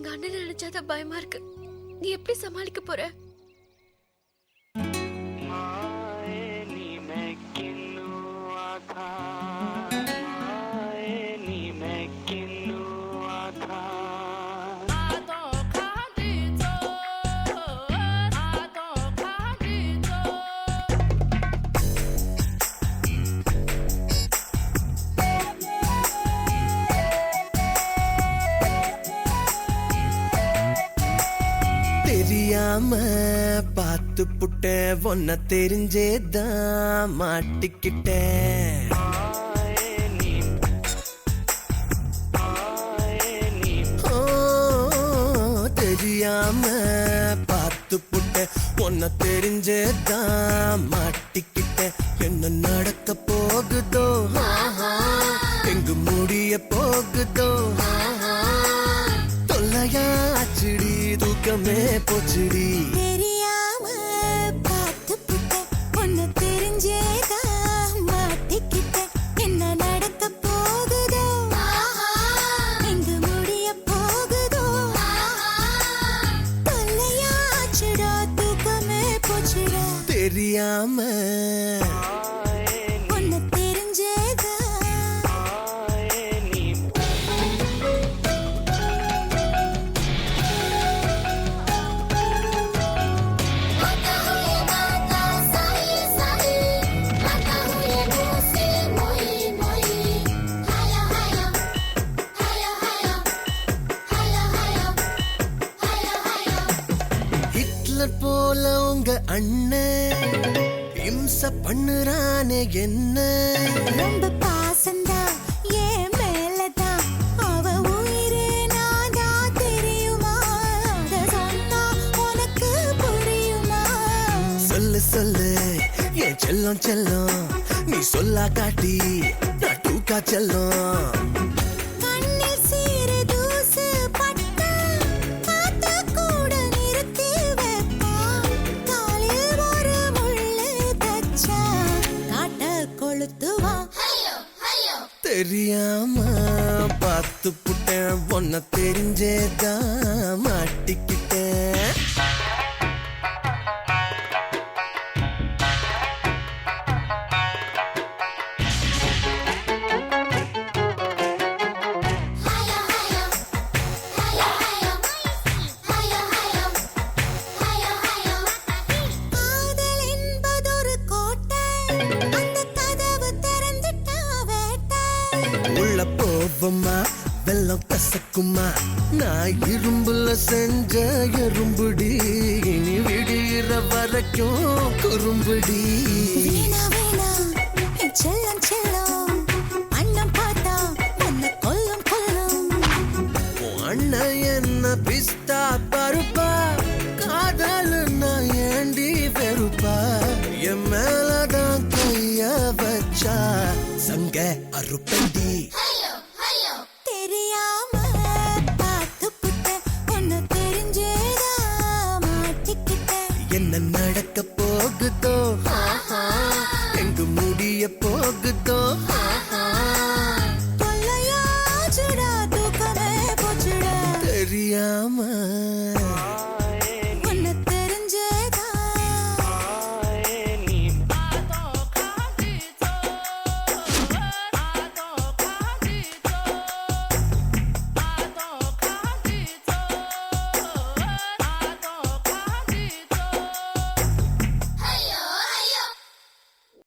எங்க அண்ணன் நினைச்சாதான் பயமா இருக்கு. நீ எப்படி சமாளிக்க போற? தெரியாம பார்த்து புட்ட ஒன்ன தெரிஞ்சேதான் மாட்டிக்கிட்டேன். தெரியாம பார்த்து புட்ட ஒன்ன தெரிஞ்சேதான் மாட்டிக்கிட்டேன். என்ன நடக்க போகுதோ, எங்கு முடிய போகுதோ, தொல்லையாச்சுடி தூக்கமே போச்சுடி. தெரியாம பார்த்து புட்ட ஒன்னு தெரிஞ்சேதா மாட்டிக்கிட்ட. என்ன நடக்க போகுதோ, எங்க முடிய போகுதோ, தொல்லையாச்சுடா தூக்கமே போச்சுடா. தெரியாம ஒன்னு தெரிஞ்சேதா. ஹிட்லர் போல உங்க அண்ணன் இம்ச பண்ணுறானே என்ன. ரொம்ப பாசந்தா ஏன் மேலதான், அவ உயிரே நாதா தெரியுமா, அத சொன்னா உனக்கு புரியுமா. சொல்லு சொல்லு என் செல்லம் செல்லம், நீ சொல்லா காட்டி நான் டூக்கா செல்லம். கண்ணில் சீறு தூசு பட்டா காத்து கூட நிறுத்தி வைப்பா. காலில் ஒரு முள்ளு தச்சா காட்ட கொளுத்துவா. தெரியாம பார்த்து புட்டேன் ஒன்ன தெரிஞ்சேதான் மாட்டிக்கிட்டேன். காதல் என்பதொரு கோட்டை, அந்த கதவு திறந்துட்டா வேட்டை. உள்ள போவமா வெள்ளம் கசக்குமா, நான் இரும்புல செஞ்ச எறும்புடி, இனி விடுகிற வரைக்கும் குறும்புடி. வீணா வீணா என் செல்லம் செல்லம், அண்ணன் பார்த்தா உன்னை கொல்லும் கொல்லும். உன் அண்ணன் என்ன பிஸ்தா பருப்பா, காதல் நான் ஏண்டி வெறுப்பா, என் மேலதான் கைய வச்சா சங்க அறுப்பண்டி. தெரியாம பார்த்து புட்ட ஒன்னு தெரிஞ்சேதா மாட்டிக்கிட்ட. என்ன நடக்க போகுதோ, எங்கு முடிய போகுதோ, தொல்லையாச்சுடா தூக்கமே போச்சுடா. தெரியாம